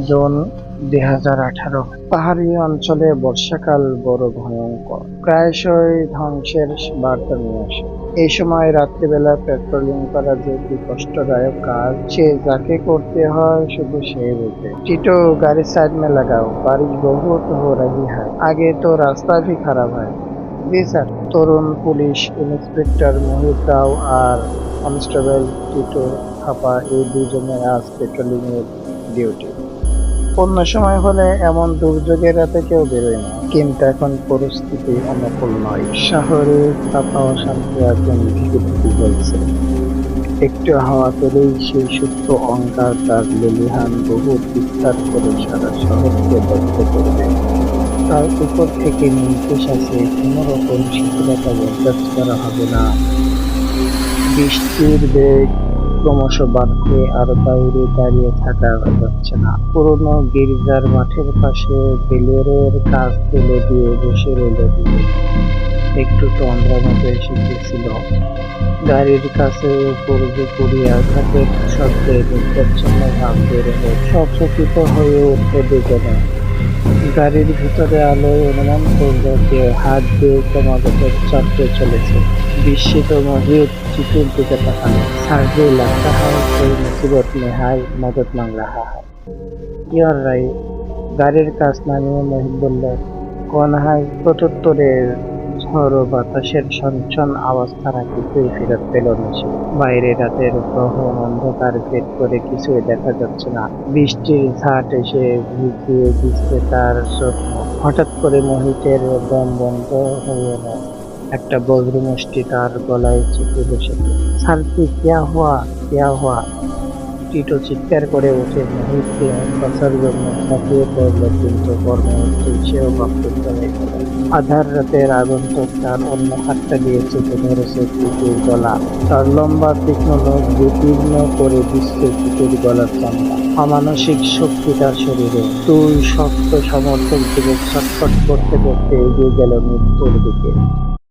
June 2018। পাহাড়ি অঞ্চলে বর্ষাকাল বড় ভয়ঙ্কর, প্রায়শই ধ্বংসের বার্তা নিয়ে আসে। এই সময় রাত্রিবেলা পেট্রোলিং করা যে কি কষ্টদায়ক কাজ, সে যাকে করতে হয় শুধু সেই বোঝে। টিটো, গাড়ি साइड में लगाओ, बारिश बहुत हो रही है। आगे तो रास्ता भी खराब है। জি স্যার। তরুণ পুলিশ ইন্সপেক্টর মোহিত রাও আর কনস্টেবল টিটো থাপা এই দুজনের আজ পেট্রোলিং এর ডিউটি। অন্য সময় হলে এমন দুর্যোগের রাতে কেউ বেরোয় না, কিন্তু এখন পরিস্থিতি অনুকূল নয়। শহরে চাপা অশান্তি একজন ঢিকে ঢিকে বলছে। একটু হাওয়া পেলেই সেই সুপ্ত অহংকার তার লেলিহান বহু বিস্তার করে সারা শহরকে দগ্ধ করবে। তার উপর থেকে নির্দেশ আছে, কোনো রকম শিথিলতা বরদাস্ত করা হবে না। বৃষ্টির বেগ ক্রমশ বাড়ছে, আর বাইরে দাঁড়িয়ে থাকা যাচ্ছে না। পুরনো গির্জার মাঠের পাশে বেলেরের কাজ ফেলে দিয়ে বসে রইল দুজন। একটু তন্দ্রা মতো এসে গেছিল। গাড়ির কাছে পড়বে পড়িয়া আঘাতের শব্দে নির্বাচ্ছন্ন ভাব বের হয়ে সচকিত হয়ে উঠে দুজনে। গাড়ির ভিতরে আলোয় অনুমান করল যে হাত দিয়ে ক্রমাগত চাপতে চলেছে। বিস্মিত মোহিত চিঠুর দিকে তাকালো। স্যার, जो लगता है कोई मुसीबत में है, मदद मांग रहा है। Your right. গাড়ির কাছ নামিয়ে মোহিত বলল, কোন হাই? প্রত্যুত্তরে ঝড়ো বাতাসের ছনছন আওয়াজ ছাড়া কিছুই ফেরত পেল না সে। বাইরে রাতের গহন অন্ধকার ভেদ করে কিছুই দেখা যাচ্ছে না। বৃষ্টির ঝাট এসে ভিজিয়ে দিচ্ছে তার স্বপ্ন। হঠাৎ করে মোহিতের দম বন্ধ হয়ে এল। একটা বজ্রমুষ্টি তার গলায় চেপে বসে। স্যার, কি কিয়া হুয়া? টিটো চিৎকার করে উঠে মোহিতকে বাঁচার জন্য ঝাঁপিয়ে পড়ল, কিন্তু পরমুহূর্তে সেও বাপ্রুদ্ধ হয়ে গেল। আধার রাতের আগন্তুক তার অন্য হাতটা দিয়ে চেপে ধরেছে টিটোর গলা। তার লম্বা তীক্ষ্ণ নখ বিদীর্ণ করে দিচ্ছে টিটোর গলার চামড়া। অমানসিক শক্তি তার শরীরে। দুই শক্ত সমর্থক যুবক ছটফট করতে করতে এগিয়ে গেল মৃত্যুর দিকে।